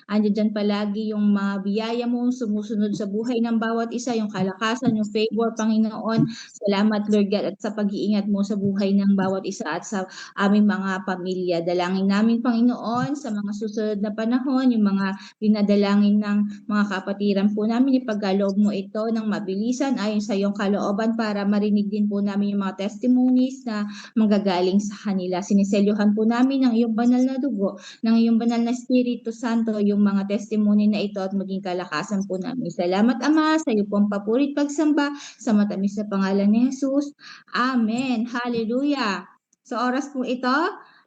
Andiyan diyan palagi yung mga biyaya mo sumusunod sa buhay ng bawat isa, yung kalakasan, yung favor, Panginoon. Salamat Lord God at sa pag-iingat mo sa buhay ng bawat isa at sa aming mga pamilya. Dalangin namin Panginoon sa mga susunod na panahon, yung mga dinadalangin ng mga kapatiran po namin, ipagkaloob mo ito ng mabilisan ayon sa iyong kalooban para marinig din po namin yung mga testimonies na manggagaling sa kanila. Siniselyuhan po namin ng iyong banal na dugo, ng iyong banal na Espiritu Santo, yung mga testimony na ito at maging kalakasan po namin. Salamat Ama, sa iyo pong papurit pagsamba, sa matamis na pangalan ni Jesus. Amen. Hallelujah. Sa oras po ito,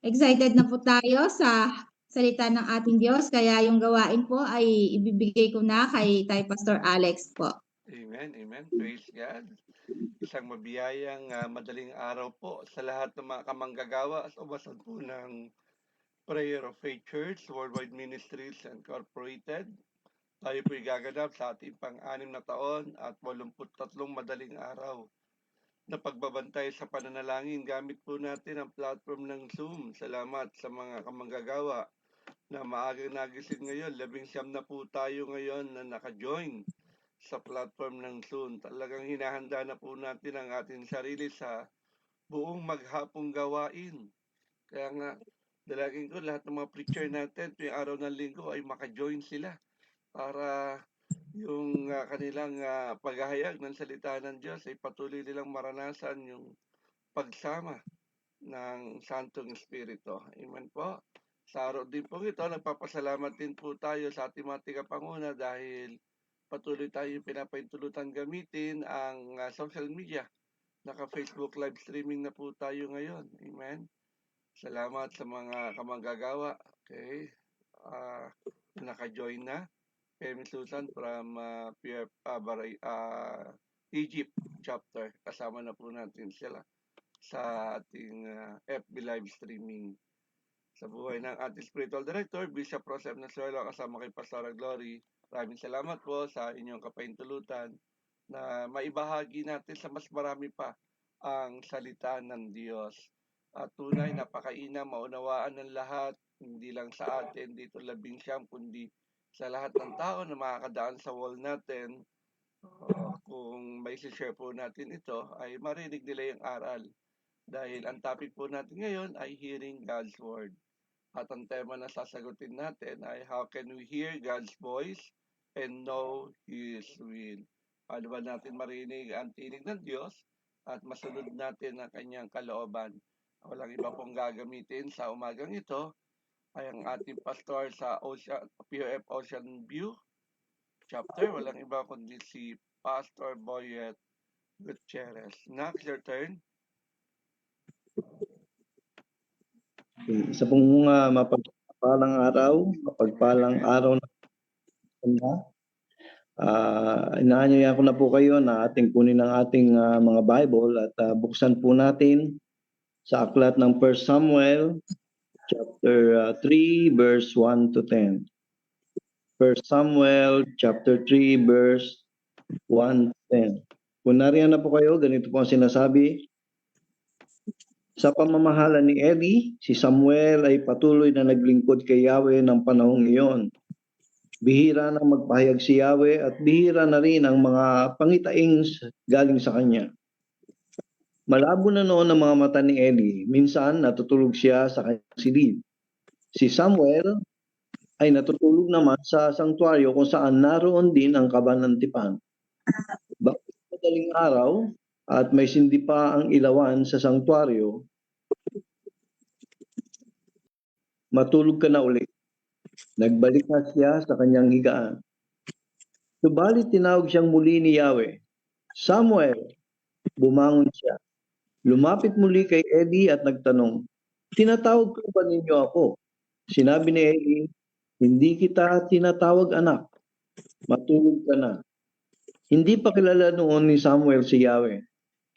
excited na po tayo sa salita ng ating Diyos, kaya yung gawain po ay ibibigay ko na kay Pastor Alex po. Amen, amen. Praise God. Isang mabiyayang madaling araw po sa lahat ng mga kamanggagawa sa ubasan po ng Prayer of Faith Church, Worldwide Ministries Incorporated. Tayo po gaganap sa ating pang-anim na taon at 83 madaling araw na pagbabantay sa pananalangin. Gamit po natin ang platform ng Zoom. Salamat sa mga kamanggagawa na maagang nagising ngayon. 19 na po tayo ngayon na naka-join sa platform ng Zoom. Talagang hinahanda na po natin ang ating sarili sa buong maghapong gawain. Kaya nga, dalagin ko lahat ng mga preacher natin tuwing araw ng linggo ay maka-join sila para yung kanilang paghahayag ng salita ng Diyos ay patuloy nilang maranasan yung pagsama ng Santong Espiritu. Amen po. Sa araw din po ito, nagpapasalamat din po tayo sa ating mga tigapanguna dahil patuloy tayong pinapaintulutan gamitin ang social media. Naka-Facebook live streaming na po tayo ngayon. Amen. Salamat sa mga kamanggagawa. Okay. Naka-join na. Kemi Susan from Egypt chapter. Kasama na po natin sila sa ating FB live streaming. Sa buhay ng ating spiritual director, Bishop Rosem Nasuelo, kasama kay Pastor Glory. Maraming salamat po sa inyong kapaintulutan na maibahagi natin sa mas marami pa ang salita ng Diyos. At tunay, napakainam, maunawaan ng lahat, hindi lang sa atin dito 19, kundi sa lahat ng tao na makakadaan sa wall natin. Kung may share po natin ito, ay marinig nila yung aral. Dahil ang topic po natin ngayon ay hearing God's Word. At ang tema na sasagutin natin ay how can we hear God's voice and know His will? Paano ba natin marinig ang tinig ng Diyos at masunod natin ang kanyang kalooban? Walang iba pong gagamitin sa umagang ito ay ang ating pastor sa POF Ocean View chapter. Walang iba kundi si Pastor Boyet Gutierrez. Next, your turn. Isa pong mapagpalang araw na inaanyayahan ko na po kayo na ating kunin ang ating mga Bible at buksan po natin sa aklat ng 1 Samuel chapter 3 verse 1 to 10. 1 Samuel chapter 3 verse 1 to 10. Kung nariyan na po kayo, ganito po ang sinasabi. Sa pamamahala ni Eli, si Samuel ay patuloy na naglingkod kay Yahweh ng panahong iyon. Bihira na magpahayag si Yahweh at bihira na rin ang mga pangitaing galing sa kanya. Malabo na noon ang mga mata ni Eli. Minsan natutulog siya sa kanyang silid. Si Samuel ay natutulog naman sa sanktuaryo kung saan naroon din ang kabanantipan. Bakit madaling araw at may sindi pa ang ilawan sa sanktuaryo, matulog ka na ulit. Nagbalik na siya sa kanyang higaan. Subalit tinawag siyang muli ni Yahweh. Samuel, bumangon siya. Lumapit muli kay Eli at nagtanong, tinatawag ko ba ninyo ako? Sinabi ni Eli, hindi kita tinatawag anak. Matulog ka na. Hindi pa kilala noon ni Samuel si Yahweh,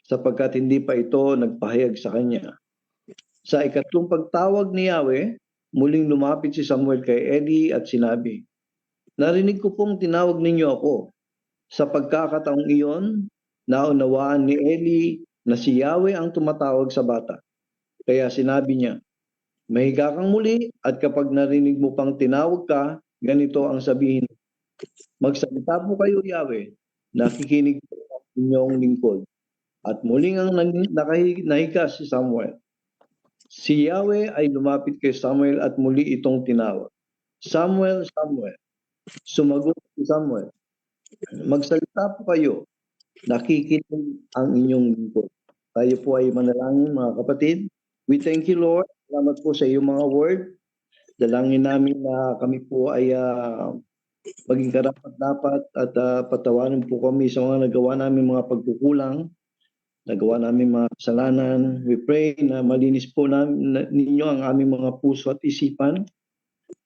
sapagkat hindi pa ito nagpahayag sa kanya. Sa ikatlong pagtawag ni Yahweh, muling lumapit si Samuel kay Eli at sinabi, narinig ko pong tinawag ninyo ako. Sa pagkakataong iyon, naunawaan ni Eli na si Yahweh ang tumatawag sa bata. Kaya sinabi niya, mahiga kang muli at kapag narinig mo pang tinawag ka, ganito ang sabihin. Magsalita po kayo, Yahweh, nakikinig po ang inyong lingkod. At muling ang nahiga si Samuel. Si Yahweh ay lumapit kay Samuel at muli itong tinawag. Samuel, Samuel. Sumagot si Samuel. Magsalita po kayo, nakikinig ang inyong lingkod. Tayo po ay manalangin, mga kapatid. We thank you, Lord. Salamat po sa iyong mga word. Dalangin namin na kami po ay maging karapat-dapat at patawarin po kami sa mga nagawa namin mga pagkukulang, nagawa namin mga kasalanan. We pray na malinis po ninyo ang aming mga puso at isipan.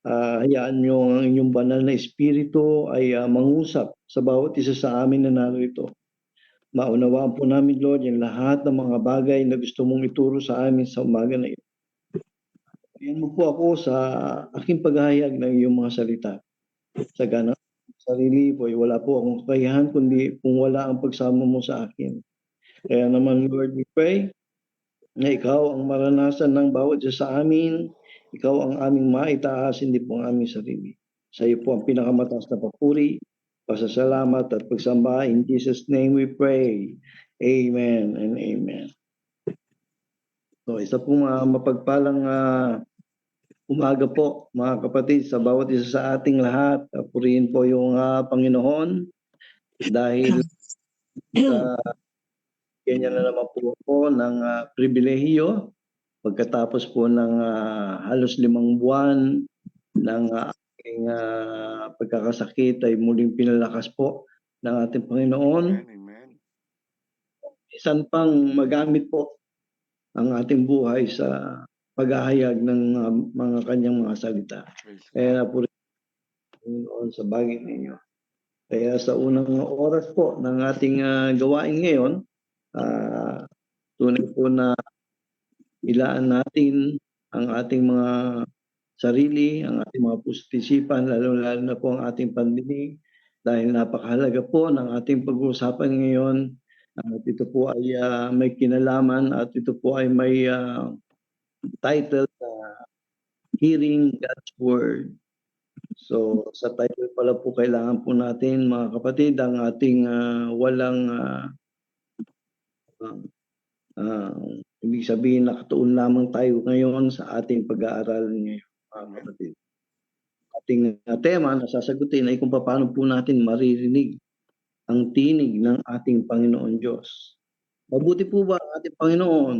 Hayaan nyo ang inyong banal na espiritu ay mangusap sa bawat isa sa amin na narito. Maunawaan po namin, Lord, yung lahat ng mga bagay na gusto mong ituro sa amin sa umaga na ito. Ayan mo po ako sa aking paghahayag ng iyong mga salita. Sa ganang sarili po, wala po akong kakayahan kundi kung wala ang pagsama mo sa akin. Kaya naman, Lord, we pray na ikaw ang maranasan ng bawat isa sa amin. Ikaw ang aming maitaas, hindi po ang aming sarili. Sa iyo po ang pinakamataas na papuri, pasasalamat at pagsamba. In Jesus' name we pray. Amen and amen. So, isa pong mapagpalang umaga po, mga kapatid, sa bawat isa sa ating lahat. Purihin po yung Panginoon dahil ganyan na naman po ako ng pribilehiyo pagkatapos po ng halos 5 buwan ng aking pagkakasakit ay muling pinalakas po ng ating Panginoon. Amen. Isan pang magamit po ang ating buhay sa paghahayag ng mga kanyang mga salita. Kaya po Panginoon sa bagay ninyo. Kaya sa unang oras po ng ating gawain ngayon, tunay po na ilaan natin ang ating mga sarili, ang ating mga puso-isipan, lalo-lalo na po ang ating pandinig, dahil napakahalaga po ng ating pag-uusapan ngayon. At ito po ay may kinalaman at ito po ay may title Hearing God's Word. So sa title pala po kailangan po natin, mga kapatid, ang ating walang ibig sabihin nakatuon lamang tayo ngayon sa ating pag-aaral ngayon, mga kapatid. Ating tema na sasagutin ay kung paano po natin maririnig ang tinig ng ating Panginoon Diyos. Mabuti po ba ang ating Panginoon?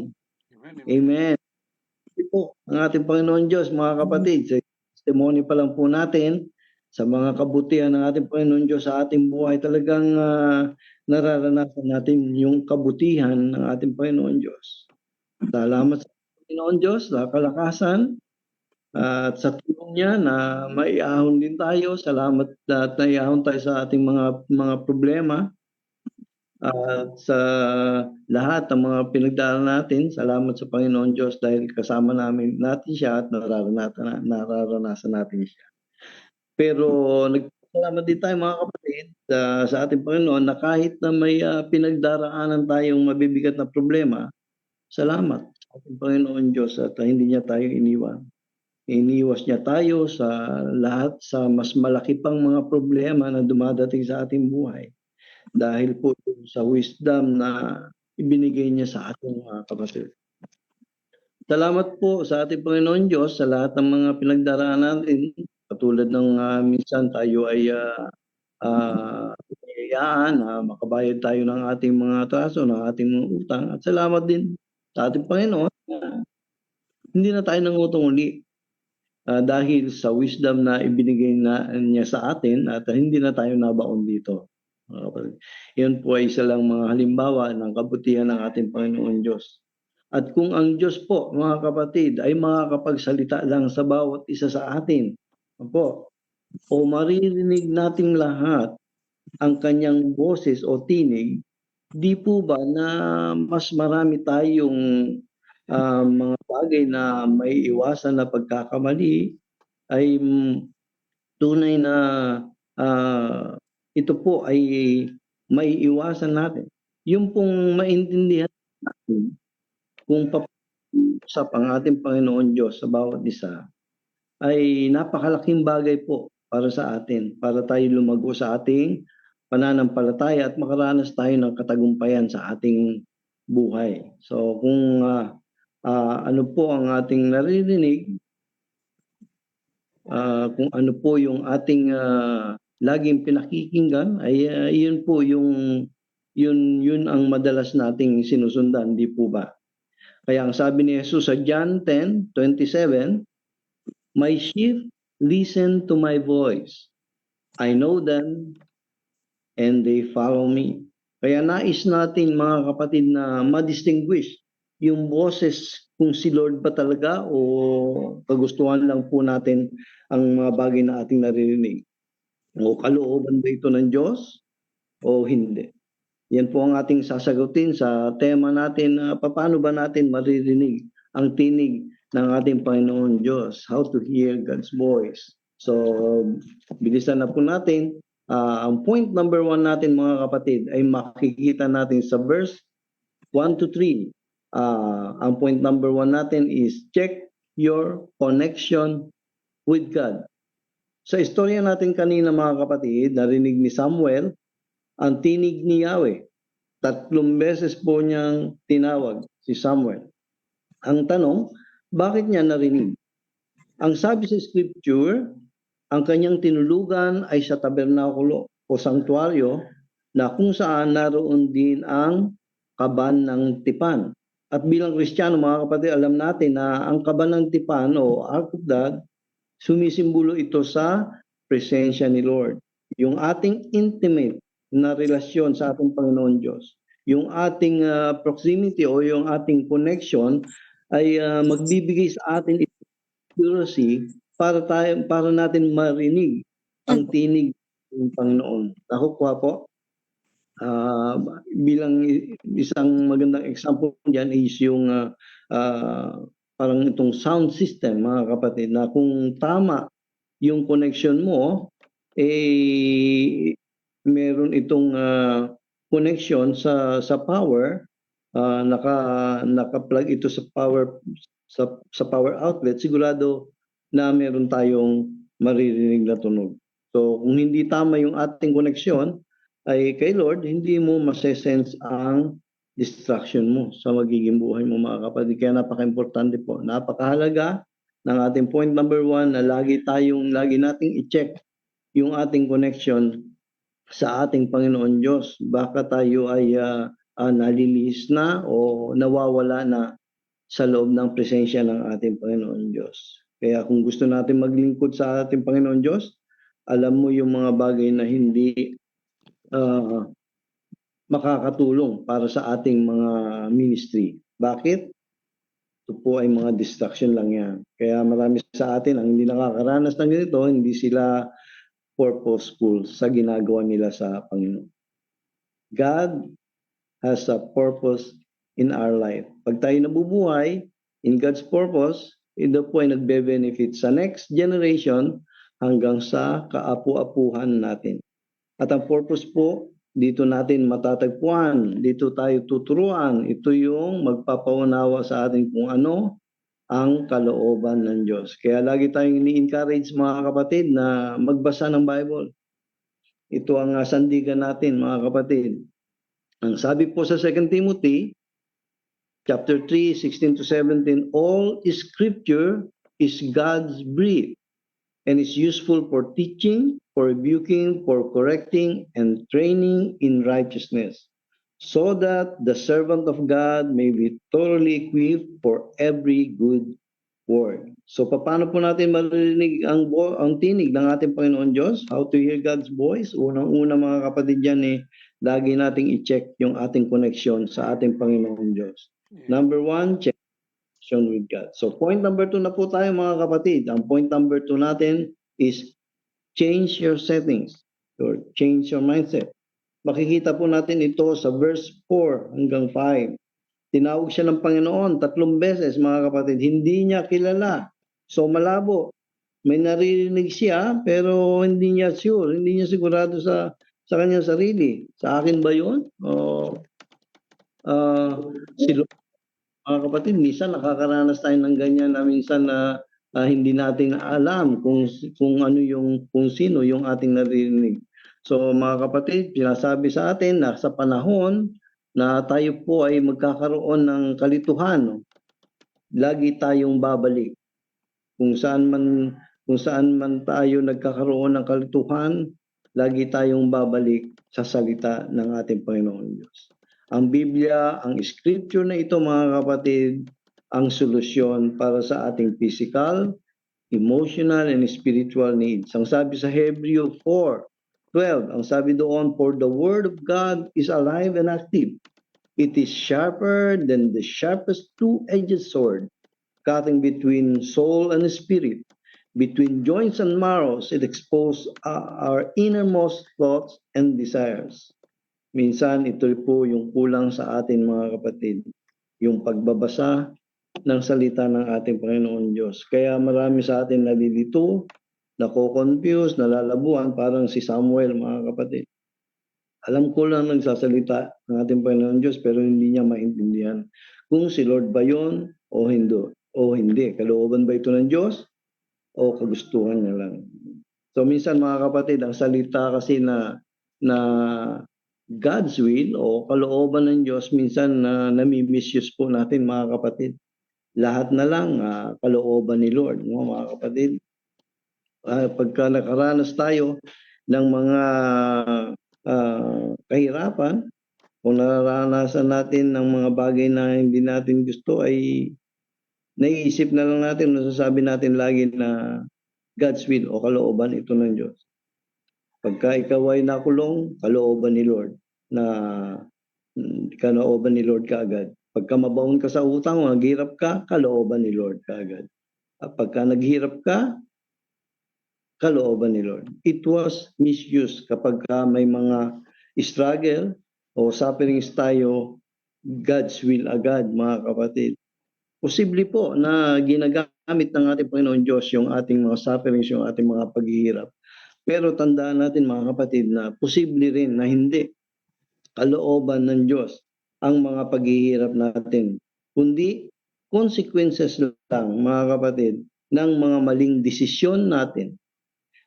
Amen. Mabuti po ang ating Panginoon Diyos, mga kapatid. Sa testimony pa lang po natin sa mga kabutihan ng ating Panginoon Diyos sa ating buhay, talagang nararanasan natin yung kabutihan ng ating Panginoon Diyos. Salamat sa Panginoon Diyos, sa kalakasan at sa tulong niya na maiahon din tayo. Salamat at naiahon tayo sa ating mga problema. At sa lahat ng mga pinagdaanan natin, salamat sa Panginoon Diyos dahil kasama natin siya at nararanasan natin siya. Pero nagpasalamat din tayo, mga kapatid, sa ating Panginoon na kahit na may pinagdaraanan tayong mabibigat na problema, salamat sa ating Panginoon Diyos at hindi niya tayo iniwan. Iniwas niya tayo sa lahat sa mas malaki pang mga problema na dumadating sa ating buhay. Dahil po sa wisdom na ibinigay niya sa ating mga kapatid. Salamat po sa ating Panginoon Diyos sa lahat ng mga pinagdaraanan natin. Katulad ng minsan tayo ay pinayayaan na makabayad tayo ng ating mga atraso, ng ating mga utang. At salamat din sa ating Panginoon na hindi na tayo nangutang uli dahil sa wisdom na ibinigay niya sa atin at hindi na tayo nabaon dito. Yan po ay isa lang mga halimbawa ng kabutihan ng ating Panginoon Diyos. At kung ang Diyos po, mga kapatid, ay makakapagsalita lang sa bawat isa sa atin, o maririnig nating lahat ang kanyang boses o tinig, di po ba na mas marami tayong mga bagay na may iwasan na pagkakamali ay tunay na ito po ay maiiwasan natin. Yung pong maintindihan natin kung papausap ang ating Panginoon Diyos sa bawat isa ay napakalaking bagay po para sa atin, para tayo lumago sa ating pananampalataya at makaranas tayo ng katagumpayan sa ating buhay. So kung ano po ang ating naririnig, kung ano po yung ating laging pinakikinggan, ay yun po yun ang madalas nating sinusundan, di po ba? Kaya ang sabi ni Jesus sa John 10:27, "My sheep listen to my voice. I know them and they follow me." Kaya nais natin mga kapatid na ma-distinguish yung boses kung si Lord ba talaga o kagustuhan lang po natin ang mga bagay na ating naririnig. O kalooban ba ito ng Diyos o hindi? Yan po ang ating sasagutin sa tema natin na paano ba natin maririnig ang tinig ng ating Panginoon Diyos. How to hear God's voice. So, bilisan na po natin. Ang point number 1 natin mga kapatid ay makikita natin sa verse 1 to 3. Ang point number 1 natin is check your connection with God. Sa istorya natin kanina mga kapatid, narinig ni Samuel ang tinig ni Yahweh. 3 beses po niyang tinawag si Samuel. Ang tanong, bakit niya narinig? Ang sabi sa scripture, ang kanyang tinulugan ay sa tabernakulo o sanktuaryo na kung saan naroon din ang kaban ng tipan. At bilang Kristiyano mga kapatid, alam natin na ang kaban ng tipan o Ark of God, sumisimbolo ito sa presensya ni Lord. Yung ating intimate na relasyon sa ating Panginoon Diyos. Yung ating proximity o yung ating connection ay magbibigay sa atin accuracy para natin marinig ang tinig ng Panginoon. Ako po, bilang isang magandang example diyan is yung parang itong sound system mga kapatid, na kung tama yung connection mo, meron itong connection sa power, naka-plug ito sa power outlet, sigurado na meron tayong maririnig na tunog. So kung hindi tama yung ating connection ay kay Lord, hindi mo masesense ang distraction mo sa magiging buhay mo mga kapatid. Kaya napaka-importante po, napakahalaga ng ating point number 1 na lagi nating i-check yung ating connection sa ating Panginoon Diyos. Baka tayo ay nalilihis na o nawawala na sa loob ng presensya ng ating Panginoon Diyos. Kaya kung gusto natin maglingkod sa ating Panginoon Diyos, alam mo yung mga bagay na hindi makakatulong para sa ating mga ministry. Bakit? Ito po ay mga distraction lang yan. Kaya marami sa atin ang hindi nakakaranas ng ganito, hindi sila purposeful sa ginagawa nila sa Panginoon. God has a purpose in our life. Pag tayo nabubuhay in God's purpose, ito po ay nagbe-benefit sa next generation hanggang sa kaapu-apuhan natin. At ang purpose po, dito natin matatagpuan, dito tayo tuturuan. Ito yung magpapaunawa sa atin kung ano ang kalooban ng Diyos. Kaya lagi tayong ini-encourage mga kapatid na magbasa ng Bible. Ito ang sandigan natin mga kapatid. Ang sabi po sa 2 Timothy chapter 3, 16 to 17, all scripture is God's breathed and is useful for teaching, for rebuking, for correcting, and training in righteousness, so that the servant of God may be thoroughly equipped for every good word. So paano po natin maririnig ang tinig ng ating Panginoon Diyos? How to hear God's voice? Unang-una mga kapatid dyan lagi nating i-check yung ating connection sa ating Panginoon Diyos. Number 1, check connection with God. So point number 2 na po tayo mga kapatid. Ang point number 2 natin is change your settings or change your mindset. Makikita po natin ito sa verse 4 hanggang 5. Tinawag siya ng Panginoon 3 beses mga kapatid. Hindi niya kilala. So malabo. May naririnig siya pero hindi niya sure. Hindi niya sigurado sa kanyang sarili. Sa akin ba yun? O mga kapatid, minsan nakakaranas tayo ng ganyan na minsan na hindi natin alam kung ano yung kung sino yung ating naririnig. So mga kapatid, sinasabi sa atin na sa panahon na tayo po ay magkakaroon ng kalituhan, lagi tayong babalik. Kung saan man tayo nagkakaroon ng kalituhan, lagi tayong babalik sa salita ng ating Panginoon Diyos. Ang Biblia, ang scripture na ito mga kapatid, ang solusyon para sa ating physical, emotional, and spiritual needs. Ang sabi sa Hebreo 4:12, ang sabi doon, for the word of God is alive and active. It is sharper than the sharpest two-edged sword, cutting between soul and spirit, between joints and marrows. It exposes our innermost thoughts and desires. Minsan ito po yung kulang sa atin mga kapatid, yung pagbabasa ng salita ng ating Panginoon Diyos. Kaya marami sa atin nalilito, nako-confuse, nalalabuan, parang si Samuel mga kapatid. Alam ko lang nagsasalita ng ating Panginoon Diyos pero hindi niya maintindihan kung si Lord ba yun o hindi. Kalooban ba ito ng Diyos o kagustuhan niya lang. So minsan mga kapatid, ang salita kasi na God's will o kalooban ng Diyos, minsan nami-misuse po natin mga kapatid. Lahat na lang kalooban ni Lord, no, mga kapatid. Pagka nakaranas tayo ng mga kahirapan, kung nararanasan natin ng mga bagay na hindi natin gusto, ay naiisip na lang natin, nasasabi natin lagi na God's will o kalooban ito ng Diyos. Pagka ikaw ay nakulong, kalooban ni Lord na kalooban ni Lord kaagad. Pagka mabaon ka sa utang o naghirap ka, kalooban ni Lord kaagad. At pagka naghirap ka, kalooban ni Lord. It was misused kapag may mga struggle o sufferings tayo, God's will agad mga kapatid. Posible po na ginagamit ng ating Panginoon Diyos yung ating mga sufferings, yung ating mga paghihirap. Pero tandaan natin mga kapatid na posible rin na hindi kalooban ng Diyos ang mga paghihirap natin, kundi consequences lang mga kapatid ng mga maling desisyon natin.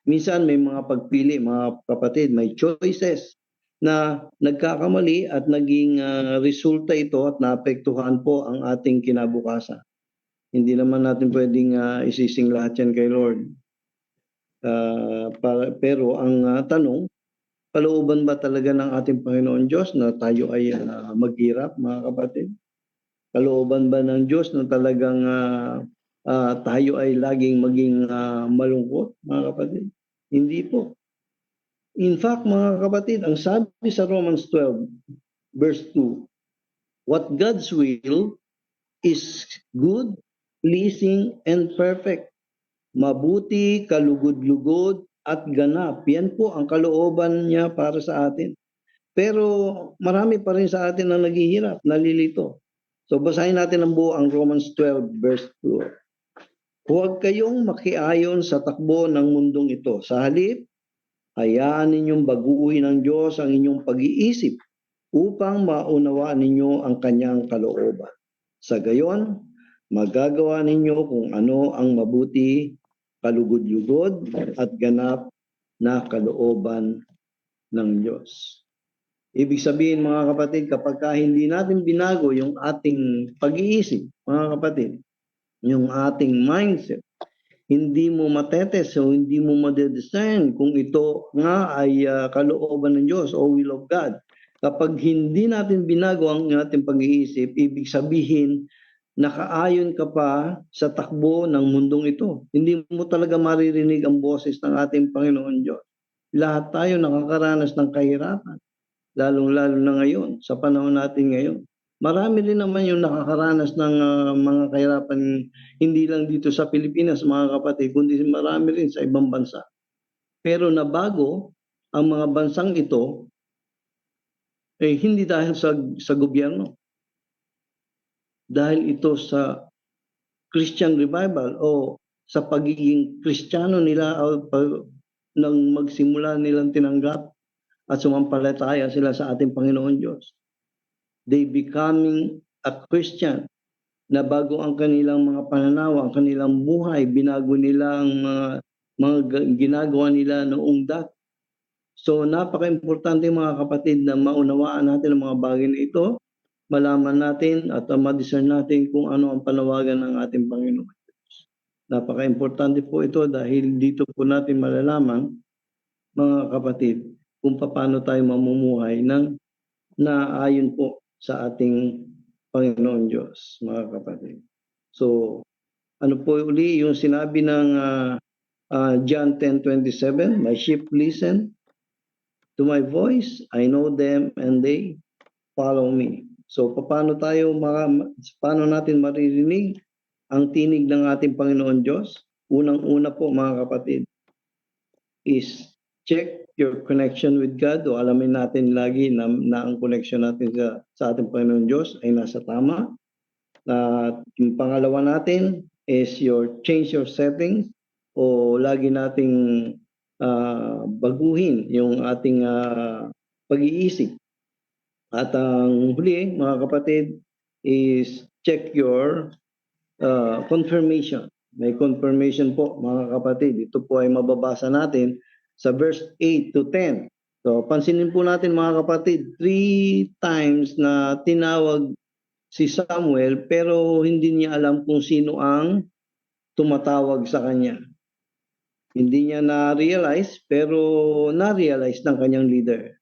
Minsan may mga pagpili mga kapatid, may choices na nagkakamali at naging resulta ito at naapektuhan po ang ating kinabukasan. Hindi naman natin pwedeng isising lahat yan kay Lord. Pero ang tanong, kalooban ba talaga ng ating Panginoon Diyos na tayo ay maghirap mga kapatid? Kalooban ba ng Diyos na talagang tayo ay laging maging malungkot mga kapatid? Hindi po. In fact mga kapatid, ang sabi sa Romans 12 verse 2, what God's will is good, pleasing, and perfect. Mabuti, kalugod-lugod, at ganap. Yan po ang kalooban niya para sa atin. Pero marami pa rin sa atin na naghihirap, nalilito. So basahin natin ang buo ang Romans 12 verse 2. Huwag kayong makiayon sa takbo ng mundong ito. Sa halip, hayaan ninyong baguhin ng Diyos ang inyong pag-iisip upang maunawaan ninyo ang kanyang kalooban. Sa gayon, magagawa ninyo kung ano ang mabuti, kalugod-lugod at ganap na kalooban ng Diyos. Ibig sabihin mga kapatid, kapag hindi natin binago yung ating pag-iisip, mga kapatid, yung ating mindset, hindi mo matetes o hindi mo madediscern kung ito nga ay kalooban ng Diyos o will of God. Kapag hindi natin binago ang ating pag-iisip, ibig sabihin, nakaayon ka pa sa takbo ng mundong ito. Hindi mo talaga maririnig ang boses ng ating Panginoon Diyos. Lahat tayo nakakaranas ng kahirapan, lalong-lalo na ngayon, sa panahon natin ngayon. Marami rin naman yung nakakaranas ng mga kahirapan, hindi lang dito sa Pilipinas, mga kapatid, kundi marami rin sa ibang bansa. Pero nabago ang mga bansang ito, hindi dahil sa gobyerno. Dahil ito sa Christian revival o sa pagiging Kristiyano nila nang magsimula nilang tinanggap at sumampalataya sila sa ating Panginoon Diyos. They becoming a Christian na bago ang kanilang mga pananaw, ang kanilang buhay, binago nila ang ginagawa nila noong dati. So napaka-importante mga kapatid na maunawaan natin ang mga bagay na ito, malaman natin at ma-discern natin kung ano ang panawagan ng ating Panginoon. Napaka-importante po ito dahil dito po natin malalaman, mga kapatid, kung paano tayo mamumuhay ng naayon po sa ating Panginoon Diyos, mga kapatid. So, ano po uli yung sinabi ng John 10:27, "My sheep listen to my voice, I know them and they follow me." So, paano natin maririnig ang tinig ng ating Panginoon Diyos? Unang-una po mga kapatid is check your connection with God, o alamin natin lagi na ang connection natin sa ating Panginoon Diyos ay nasa tama. Yung pangalawa natin is change your settings, o lagi nating baguhin yung ating pag-iisip. At ang huli, mga kapatid, is check your confirmation. May confirmation po, mga kapatid. Ito po ay mababasa natin sa verse 8 to 10. So, pansinin po natin mga kapatid, 3 times na tinawag si Samuel pero hindi niya alam kung sino ang tumatawag sa kanya. Hindi niya na-realize pero na-realize ng kanyang leader.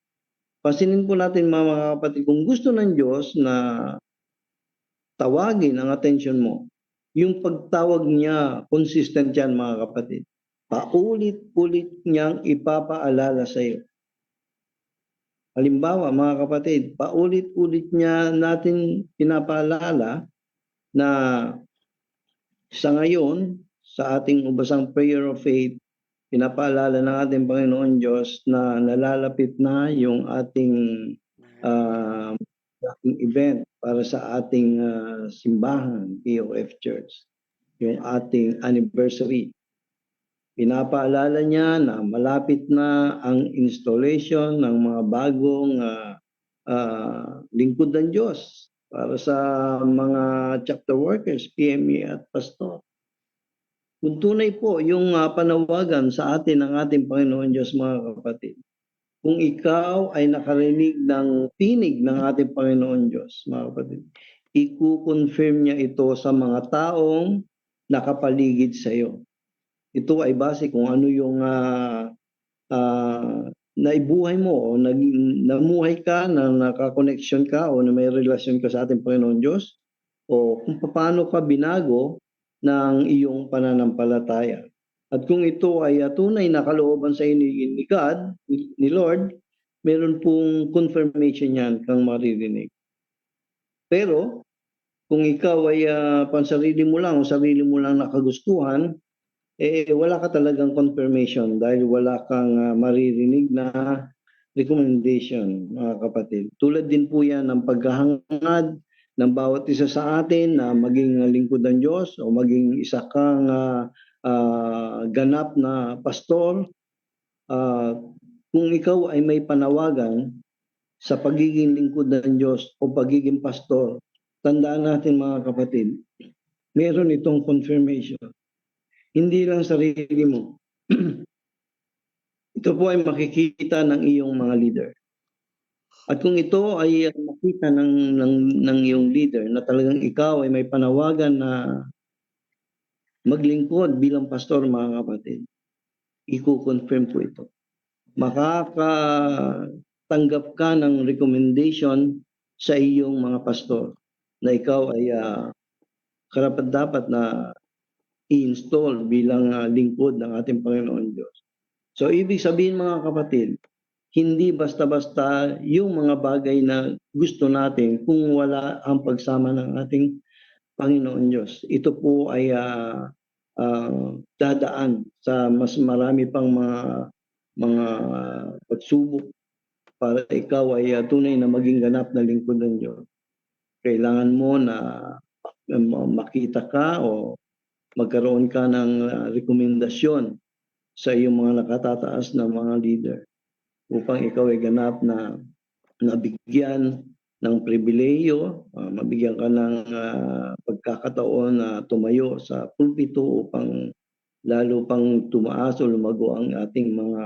Pansinin po natin mga kapatid, kung gusto ng Diyos na tawagin ang attention mo, yung pagtawag niya, consistent yan mga kapatid. Paulit-ulit niyang ipapaalala sa iyo. Halimbawa mga kapatid, paulit-ulit niya natin pinapaalala na sa ngayon, sa ating ubasang prayer of faith, pinapaalala ng ating Panginoon Diyos na nalalapit na yung ating event para sa ating simbahan, POF Church, yung ating anniversary. Pinapaalala niya na malapit na ang installation ng mga bagong lingkod ng Diyos para sa mga chapter workers, PME at pastor. Kung tunay po yung panawagan sa atin ng ating Panginoon Diyos, mga kapatid, kung ikaw ay nakarinig ng tinig ng ating Panginoon Diyos, mga kapatid, i-confirm niya ito sa mga taong nakapaligid sa iyo. Ito ay base kung ano yung naibuhay mo o namuhay ka, na nakakoneksyon ka o na may relasyon ka sa ating Panginoon Diyos, o kung paano ka binago ng iyong pananampalataya. At kung ito ay tunay na kalooban sa inyo ni God, ni Lord, meron pong confirmation yan kang maririnig. Pero, kung ikaw ay pansarili mo lang o sarili mo lang nakagustuhan, wala ka talagang confirmation dahil wala kang maririnig na recommendation, mga kapatid. Tulad din po yan ng paghahangad ng bawat isa sa atin na maging lingkod ng Diyos o maging isa kang ganap na pastor. Kung ikaw ay may panawagan sa pagiging lingkod ng Diyos o pagiging pastor, tandaan natin mga kapatid, meron itong confirmation. Hindi lang sarili mo. Ito po ay makikita ng iyong mga leader. At kung ito ay makita ng iyong leader na talagang ikaw ay may panawagan na maglingkod bilang pastor, mga kapatid, i-confirm po ito. Makakatanggap ka ng recommendation sa iyong mga pastor na ikaw ay karapat-dapat na i-install bilang lingkod ng ating Panginoon Diyos. So, ibig sabihin mga kapatid, hindi basta-basta yung mga bagay na gusto natin kung wala ang pagsama ng ating Panginoon Diyos. Ito po ay dadaan sa mas marami pang mga pagsubok para ikaw ay tunay na maging ganap na lingkod ng Diyos. Kailangan mo na makita ka o magkaroon ka ng rekomendasyon sa iyong mga nakatataas na mga leader upang ikaw ay ganap na nabigyan ng pribilehiyo, mabigyan ka ng pagkakataon na tumayo sa pulpito upang lalo pang tumaas o lumago ang ating mga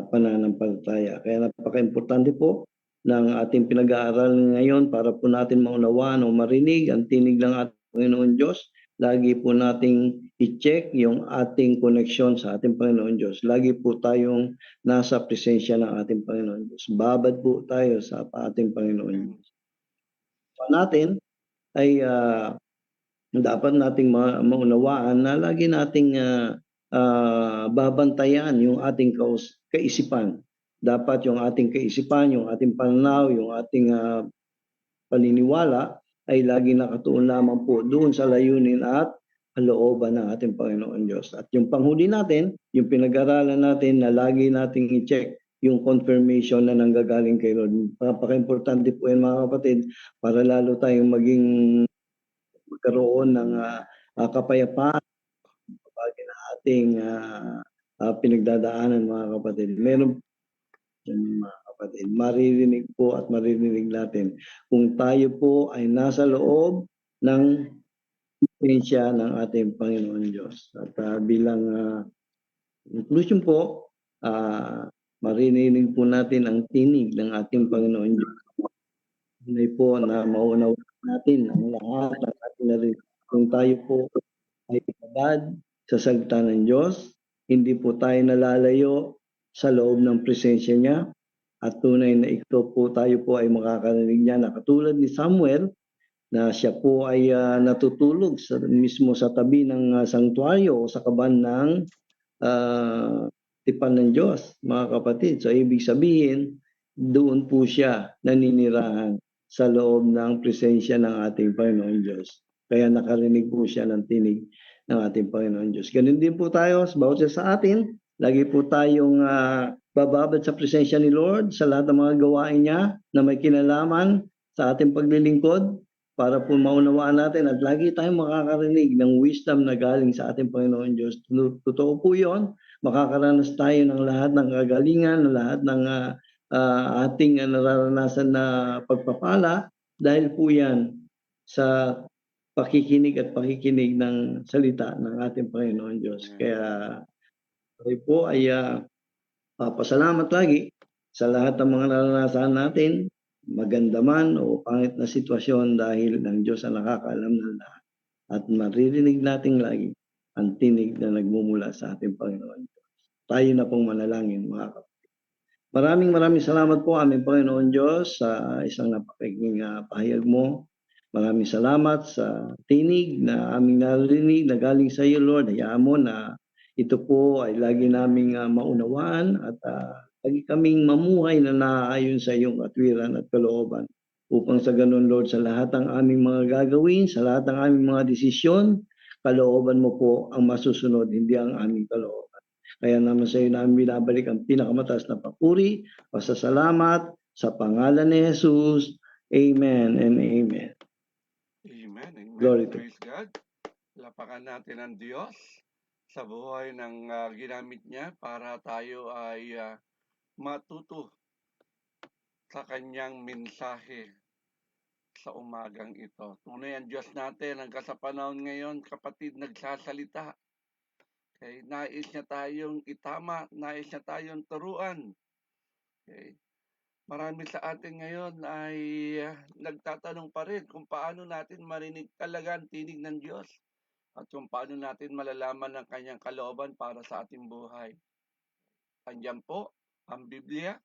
pananampalataya. Kaya napaka-importante po ng ating pinag-aaralan ngayon para po natin maunawaan o marinig ang tinig ng ating Panginoon Diyos. Lagi po nating i-check yung ating koneksyon sa ating Panginoon Diyos. Lagi po tayong nasa presensya ng ating Panginoon Diyos. Babad po tayo sa ating Panginoon Diyos. Pa natin ay dapat nating maunawaan na lagi nating babantayan yung ating kaisipan. Dapat yung ating kaisipan, yung ating pananaw, yung ating paniniwala ay lagi nakatuon lamang po doon sa layunin at kalooban ng ating Panginoon Diyos. At yung panghuli natin, yung pinag-aralan natin na lagi nating i-check yung confirmation na nanggagaling kay Lord. Napaka-importante po yan mga kapatid para lalo tayong magkaroon ng kapayapaan bagay na ating pinagdadaanan mga kapatid. Meron mga kapatid, maririnig po at maririnig natin kung tayo po ay nasa loob ng presensya ng ating Panginoon Diyos. At bilang conclusion po, maririnig po natin ang tinig ng ating Panginoon Diyos. Tunay po na maunawa natin ang lahat ng ating narinig. Kung tayo po ay babad sa salita ng Diyos, hindi po tayo nalalayo sa loob ng presensya niya, at tunay na ito po tayo po ay makakarinig niya na katulad ni Samuel na siya po ay natutulog mismo sa tabi ng sanktuaryo o sa kaban ng tipan ng Diyos, mga kapatid. So ibig sabihin, doon po siya naninirahan sa loob ng presensya ng ating Panginoon Diyos. Kaya nakarinig po siya ng tinig ng ating Panginoon Diyos. Ganun din po tayo, bawat sa atin, lagi po tayong bababad sa presensya ni Lord sa lahat ng mga gawain niya na may kinalaman sa ating paglilingkod para po maunawaan natin at lagi tayong makakarinig ng wisdom na galing sa ating Panginoon Diyos. Totoo po yun, makakaranas tayo ng lahat ng kagalingan, ng lahat ng ating nararanasan na pagpapala dahil po yan sa pakikinig at pakikinig ng salita ng ating Panginoon Diyos. Kaya tayo po ay papasalamat lagi sa lahat ng mga naranasan natin, maganda man o pangit na sitwasyon dahil ng Diyos ang nakakaalam ng lahat. At maririnig natin lagi ang tinig na nagmumula sa ating Panginoon Diyos. Tayo na pong manalangin mga kapatid. Maraming salamat po aming Panginoon Diyos sa isang napakinging pahayag mo. Maraming salamat sa tinig na aming narinig na galing sa iyo, Lord. Hayaan mo na ito po ay lagi naming maunawaan at lagi kaming mamuhay na naaayon sa iyong katwiran at kalooban. Upang sa ganun, Lord, sa lahat ng aming mga gagawin, sa lahat ng aming mga desisyon, kalooban mo po ang masusunod, hindi ang aming kalooban. Kaya naman sa iyo namin binabalik ang pinakamataas na papuri, pasasalamat sa pangalan ni Jesus. Amen and amen. Amen. Amen. Glory to Praise God. Lapakan natin ang Diyos sa buhay ng ginamit niya para tayo ay matuto sa kanyang mensahe sa umagang ito. Tunay ang Diyos natin hanggang sa panahon ngayon, kapatid, nagsasalita. Okay? Nais niya tayong itama, nais niya tayong turuan. Okay? Marami sa atin ngayon ay nagtatanong pa rin kung paano natin marinig talaga ang tinig ng Diyos at kung paano natin malalaman ang kanyang kalooban para sa ating buhay. Andiyan po ang Biblia.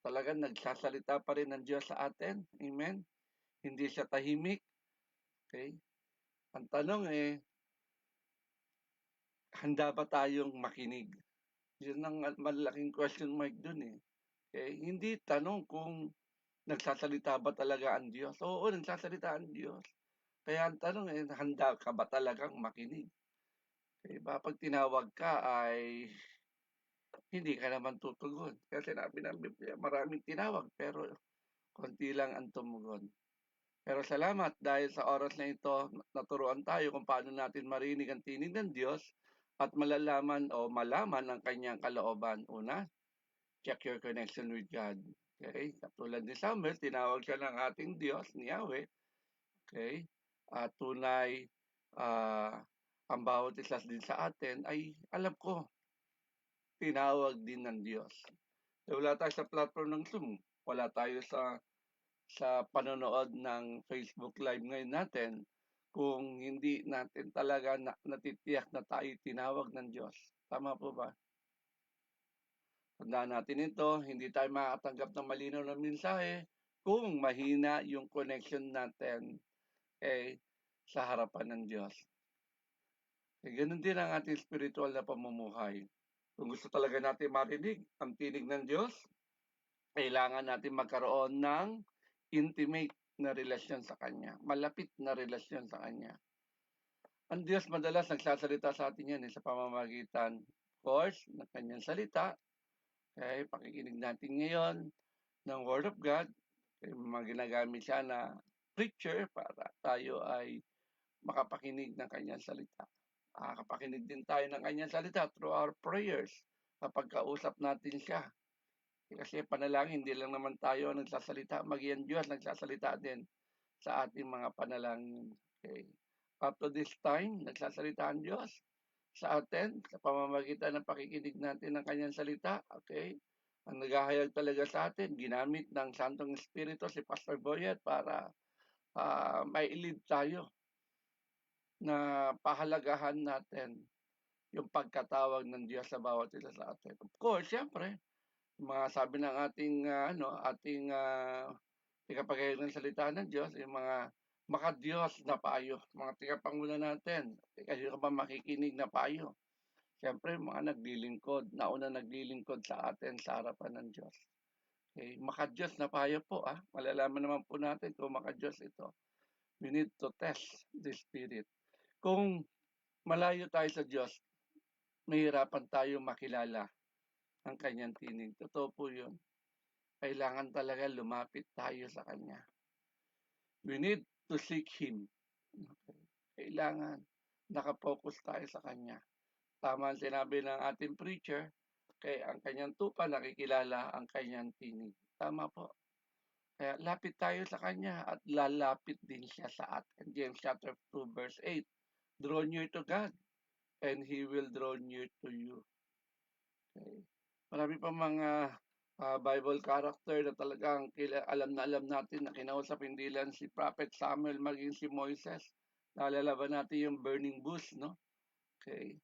Talagang nagsasalita pa rin ng Diyos sa atin. Amen? Hindi siya tahimik. Okay? Ang tanong handa ba tayong makinig? Yun ang malaking question mark dun eh. Okay? Hindi tanong kung nagsasalita ba talaga ang Diyos. Oo, nagsasalita ang Diyos. Kaya ang tanong handa ka ba talagang makinig? Okay? Pag tinawag ka ay hindi ka naman tutugon. Kasi sinabi ng Biblia, maraming tinawag pero konti lang ang tumugon. Pero salamat dahil sa oras na ito, naturuan tayo kung paano natin marinig ang tinig ng Diyos at malalaman o malaman ang kanyang kalooban. Una, check your connection with God. Okay? Katulad ni Samuel, tinawag siya ng ating Diyos, ni Yahweh. Okay? At tunay, ang bawat isa din sa atin ay alam ko, tinawag din ng Diyos. So, wala tayo sa platform ng Zoom. Wala tayo sa panonood ng Facebook Live ngayon natin kung hindi natin talaga natitiyak na tayo tinawag ng Diyos. Tama po ba? Tandaan natin ito, hindi tayo makakatanggap ng malinaw na mensahe kung mahina yung connection natin sa harapan ng Diyos. Ganun din ang ating spiritual na pamumuhay. Kung gusto talaga natin marinig ang tinig ng Diyos, kailangan natin magkaroon ng intimate na relasyon sa Kanya, malapit na relasyon sa Kanya. Ang Diyos madalas nagsasalita sa atin yan sa pamamagitan, of course, ng Kanyang salita. Okay, pakikinig natin ngayon ng Word of God. Ginagamit siya na preacher para tayo ay makapakinig ng Kanyang salita. Makapakinig din tayo ng Kanyang salita through our prayers kapag kausap natin siya. Kasi panalangin, hindi lang naman tayo nagsasalita, maging Diyos nagsasalita din sa ating mga panalangin. Okay. Up to this time, nagsasalita ang Diyos sa atin sa pamamagitan ng pakikinig natin ng Kanyang salita. Okay. Ang naghahayag talaga sa atin, ginamit ng Santong Espiritu si Pastor Boyet para mai-lead tayo na pahalagahan natin yung pagkatawag ng Diyos sa bawat isa sa atin. Of course, siyempre, mga sabi ng ating tagapagayag ng salita ng Diyos, yung mga maka-Diyos na payo, mga tagapanguna natin, kasi ka ba makikinig na payo? Siyempre, mga naglilingkod, nauna naglilingkod sa atin sa harapan ng Diyos. Okay, maka-Diyos na payo po, malalaman naman po natin kung maka-Diyos ito. We need to test the Spirit. Kung malayo tayo sa Diyos, mahirapan tayo makilala ang Kanyang tinig. Totoo po yun. Kailangan talaga lumapit tayo sa Kanya. We need to seek Him. Okay. Kailangan nakapokus tayo sa Kanya. Tama ang sinabi ng ating preacher, kaya ang Kanyang tupa nakikilala ang Kanyang tinig. Tama po. Kaya lapit tayo sa Kanya at lalapit din siya sa atin. James chapter 2 verse 8. Draw near to God and He will draw near to you. Okay. Marami pa mga Bible character na talagang alam natin na kinausap hindi lang si Prophet Samuel maging si Moises. Naalala ba natin yung burning bush, no? Okay.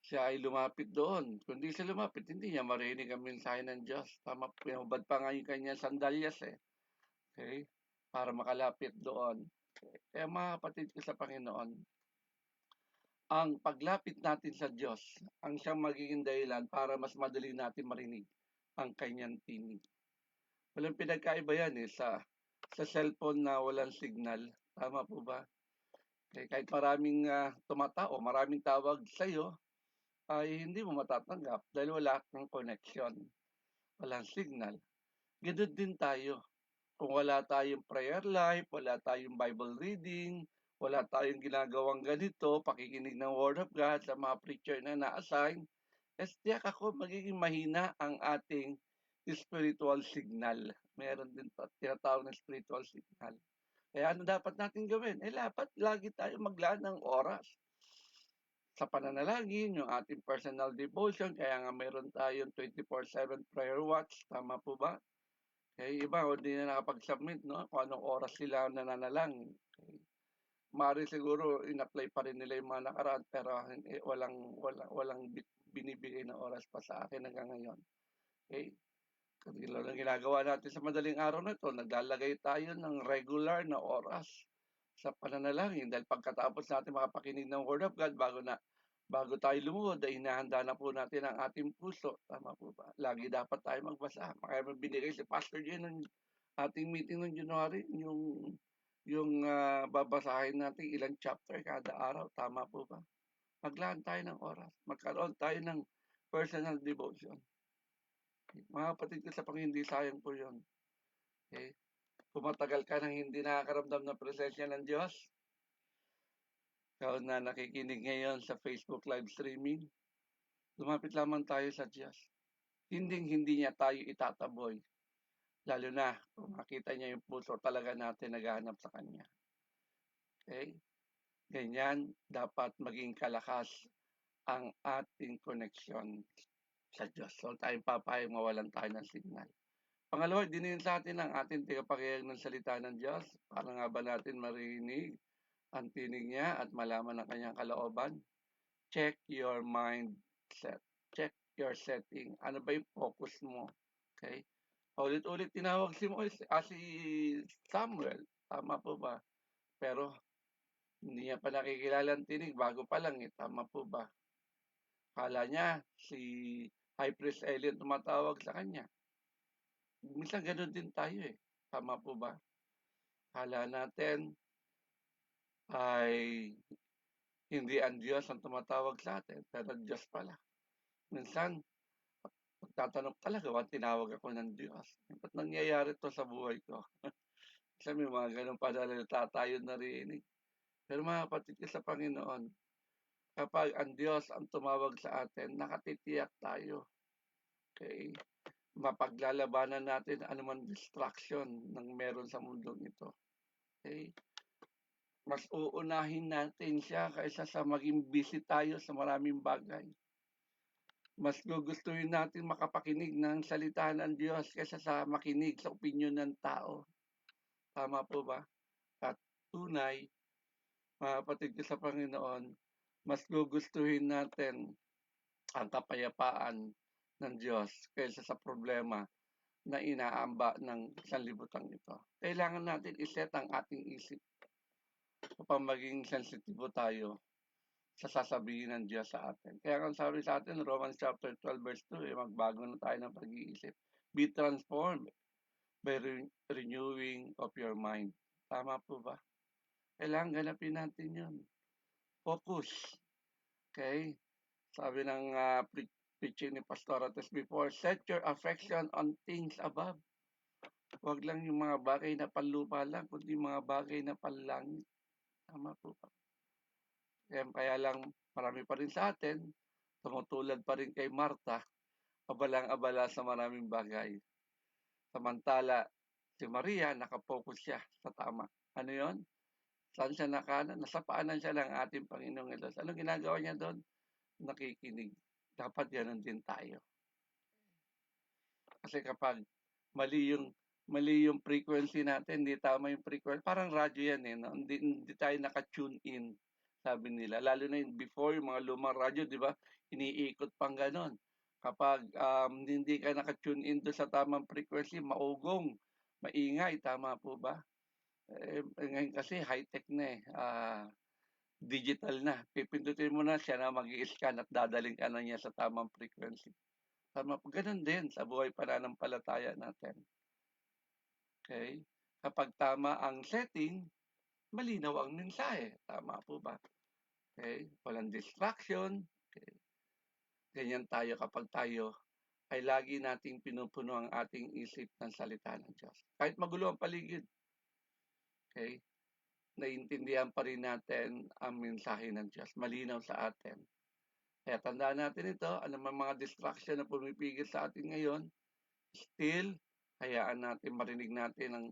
Siya ay lumapit doon. Kung di siya lumapit, hindi niya marinig ang mensahe ng Diyos. Tama, pinahubad pa nga yung kanyang sandalyas Okay? Para makalapit doon. Okay. Kaya mga kapatid ko sa Panginoon, ang paglapit natin sa Diyos ang siyang magiging dahilan para mas madali natin marinig ang kanyang tinig. Walang pinagkaiba yan sa cellphone na walang signal. Tama po ba? Okay, kahit maraming tumatao, maraming tawag sa iyo, ay hindi mo matatanggap dahil wala kang connection. Walang signal. Ganun din tayo. Kung wala tayong prayer life, wala tayong Bible reading, wala tayong ginagawang ganito, pakikinig ng Word of God sa mga preacher na na-assign, tiyak ako magiging mahina ang ating spiritual signal. Meron din tinatawag na spiritual signal. Kaya ano dapat natin gawin? Dapat lagi tayo maglaan ng oras sa pananalangin, yung ating personal devotion, kaya nga meron tayong 24/7 prayer watch. Tama po ba? Okay, iba, hindi na nakapag-submit, no? Kung anong oras sila nananalangin. Okay. Maaari siguro in-apply pa rin nila yung mga nakaraan pero walang binibigay na oras pa sa akin hanggang ngayon. Okay? Kasi ang ginagawa natin sa madaling araw na ito, naglalagay tayo ng regular na oras sa pananalangin dahil pagkatapos natin makapakinig ng Word of God bago tayo lumuhod ay hinahanda na po natin ang ating puso. Tama po ba? Lagi dapat tayo magbasa. Kaya binigay si Pastor Jen ng ating meeting ng January, yung babasahin natin ilang chapter kada araw. Tama po ba? Maglaan tayo ng oras. Magkaroon tayo ng personal devotion. Mga kapatid ko sa hindi sayang po yun. Okay? Kung matagal ka nang hindi nakakaramdam ng presensya ng Diyos, ikaw na nakikinig ngayon sa Facebook live streaming, lumapit lamang tayo sa Diyos. Hindi niya tayo itataboy. Lalo na kung makita niya yung puso talaga natin naghahanap sa Kanya. Okay? Ganyan, dapat maging kalakas ang ating koneksyon sa Diyos. So tayong papayag mawalan tayo ng signal. Pangalawa, dinin sa atin ang ating tagapagayag ng salita ng Diyos para nga ba natin marinig ang tinig niya at malaman ang kanyang kalooban. Check your mindset. Check your setting. Ano ba yung focus mo? Okay? Ulit-ulit tinawag si Samuel. Tama po ba? Pero hindi niya pa nakikilala ang tinig. Bago pa lang tama po ba? Kala niya si High Priest Eli tumatawag sa kanya. Minsan ganun din tayo Tama po ba? Kala natin ay hindi ang Diyos ang tumatawag sa atin, pero Diyos pala. Minsan, magtatanong talaga, tinawag ako ng Diyos. Ba't nangyayari to sa buhay ko? Kasi may mga ganun panalita tayo narinig. Pero mga kapatid ko sa Panginoon, kapag ang Diyos ang tumawag sa atin, nakatitiyak tayo. Okay? Mapaglalabanan natin anuman distraction ng meron sa mundong ito. Okay? Mas uunahin natin siya kaysa sa maging busy tayo sa maraming bagay. Mas gugustuhin natin makapakinig ng salita ng Diyos kaysa sa makinig sa opinyon ng tao. Tama po ba? At tunay, mga kapatid ko sa Panginoon, mas gugustuhin natin ang kapayapaan ng Diyos kaysa sa problema na inaamba ng sanlibutan ito. Kailangan natin iset ang ating isip upang maging sensitibo tayo sa sasabihin ng Diyos sa atin. Kaya kung sabi sa atin, Romans chapter 12 verse 2, magbago na tayo ng pag-iisip. Be transformed by renewing of your mind. Tama po ba? Kailangan ganapin natin yun. Focus. Okay? Sabi ng preaching ni Pastorates before, set your affection on things above. Huwag lang yung mga bagay na panlupa lang, kundi mga bagay na panlangit. Tama po ba? Kaya lang marami pa rin sa atin, tumutulad pa rin kay Martha, abalang-abala sa maraming bagay. Samantala, si Maria, nakapokus siya sa tama. Ano yon? Saan siya nakanan? Nasa paanan siya ng ating Panginoong Diyos. Anong ginagawa niya doon? Nakikinig. Dapat ganoon din tayo. Kasi kapag mali yung frequency natin, hindi tama yung frequency. Parang radyo yan no? Hindi tayo naka-tune in, sabi nila. Lalo na yung before, yung mga lumang radyo, di ba? Iniikot pang ganon. Kapag hindi ka naka-tune in doon sa tamang frequency, maugong, maingay, tama po ba? Ngayon kasi high-tech na digital na. Pipindutin mo na siya na mag-i-scan at dadaling ka na niya sa tamang frequency. Tama po. Ganun din sa buhay pananampalataya natin. Okay? Kapag tama ang setting, malinaw ang mensahe. Tama po ba? Okay? Walang distraction. Okay? Ganyan tayo kapag tayo ay lagi nating pinupuno ang ating isip ng salita ng Diyos. Kahit magulo ang paligid. Okay? Naiintindihan pa rin natin ang mensahe ng Diyos. Malinaw sa atin. Kaya tandaan natin ito, anumang mga distraction na pumipigil sa atin ngayon, still, hayaan natin, marinig natin ang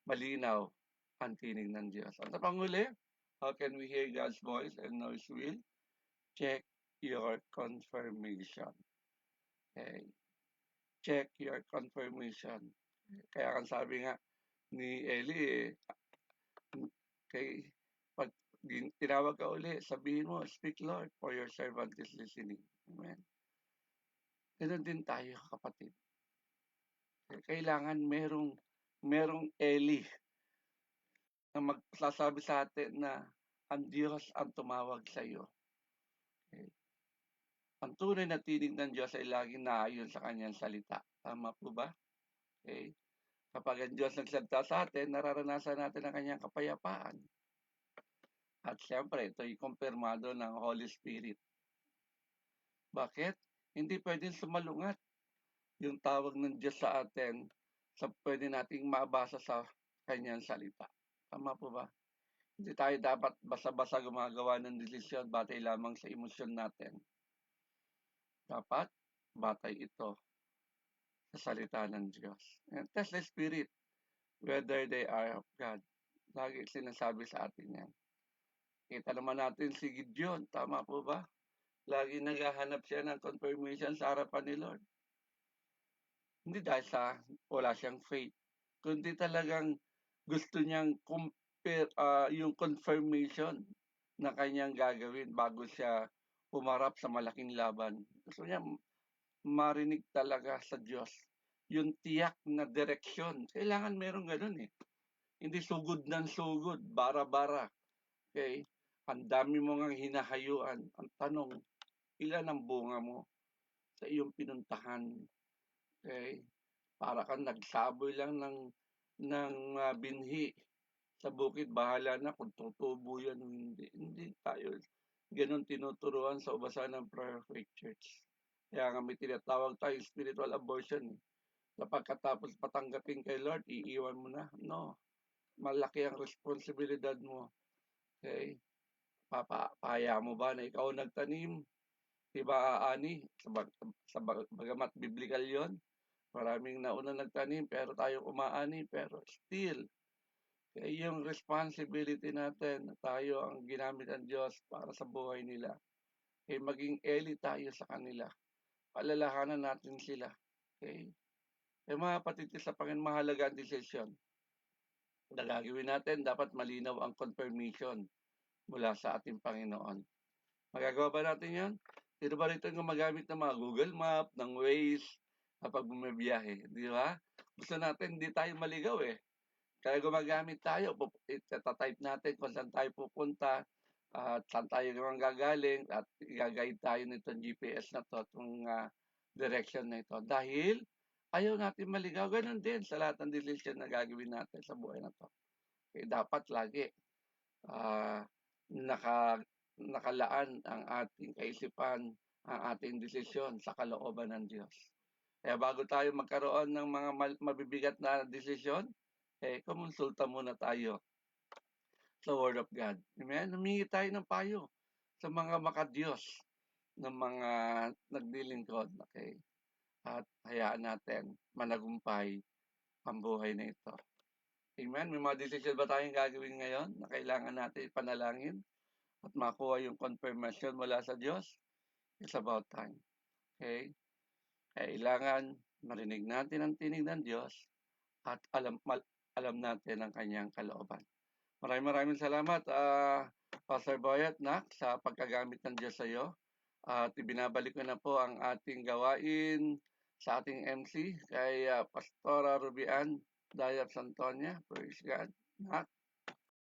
malinaw ang tinig ng Diyos. At sa panguli, how can we hear God's voice and know His will? Check your confirmation. Okay? Check your confirmation. Kaya kan sabi nga ni Eli, pag tinawag ka uli, sabihin mo, speak Lord, for your servant is listening. Amen. Ganun din tayo, kapatid. Kailangan merong Eli na magsasabi sa atin na ang Diyos ang tumawag sa iyo. Okay. Ang tunay na tinig ng Diyos ay laging naayon sa kanyang salita. Tama po ba? Okay. Kapag ang Diyos nagsalita sa atin, nararanasan natin ang kanyang kapayapaan. At siyempre, ito ay kumpirmado ng Holy Spirit. Bakit? Hindi pwedeng sumalungat yung tawag ng Diyos sa atin sa pwede nating mabasa sa kanyang salita. Tama po ba? Hindi tayo dapat basa-basa gumagawa ng desisyon batay lamang sa emosyon natin. Dapat batay ito sa salita ng Diyos. And test the spirit whether they are of God. Lagi sinasabi sa atin yan. Kita naman natin si Gideon, tama po ba? Lagi naghahanap siya ng confirmation sa harapan ni Lord. Hindi dahil sa wala siyang faith, kundi talagang gusto niyang yung confirmation na kanyang gagawin bago siya humarap sa malaking laban. Gusto niya marinig talaga sa Diyos yung tiyak na direksyon. Kailangan meron ganun eh. Hindi sugod ng sugod, bara-bara. Okay? Ang dami mo ngang hinahayuan. Ang tanong, ilan ang bunga mo sa iyong pinuntahan? Okay? Para kang nagsaboy lang ng binhi sa bukid, bahala na kung tutubo yan o hindi. Hindi tayo ganun tinuturuan sa ubasan ng Prayer Faith Church. Kaya nga may tinatawag tayo spiritual abortion. Na pagkatapos patanggapin kay Lord, iiwan mo na. No. Malaki ang responsibilidad mo. Okay? Papaya mo ba na ikaw nagtanim? Diba aani? Bagamat biblical yon, maraming nauna nagtanim pero tayo umaani, pero still, kaya yung responsibility natin na tayo ang ginamit ng Diyos para sa buhay nila. Eh maging eli tayo sa kanila. Palalahanan natin sila. Okay? Eh mga kapatid sa Panginoon, mahalaga ang desisyon na gagawin natin. Dapat malinaw ang confirmation mula sa ating Panginoon. Magagawa ba natin yan? Sino ba rito gumagamit ng mga Google Map, ng Waze, kapag bumibiyahe? Di ba? Gusto natin hindi tayo maligaw eh. Kaya gumagamit tayo, itatype natin kung saan tayo pupunta, at saan tayo naman gagaling, at i-guide tayo nitong GPS na to, itong direction na ito. Dahil ayaw natin maligaw. Ganun din sa lahat ng decision na gagawin natin sa buhay na to. Okay, dapat lagi nakalaan ang ating kaisipan, ang ating desisyon sa kalooban ng Diyos. Kaya bago tayo magkaroon ng mga mabibigat na desisyon, kumonsulta muna tayo sa Word of God. Amen? Humingi tayo ng payo sa mga makadiyos ng mga naglilingkod. Okay? At hayaan natin managumpay ang buhay na ito. Amen? May mga desisyon ba tayong gagawin ngayon na kailangan natin ipanalangin at makuha yung confirmation mula sa Diyos? It's about time. Okay? Kailangan marinig natin ang tinig ng Diyos at alam natin ang kanyang kalooban. Maraming salamat, Pastor Boyet, sa pagkagamit ng Diyos sa iyo. At ibinabalik ko na po ang ating gawain sa ating MC kay Pastora Rubian Dayap Santonia. Praise God.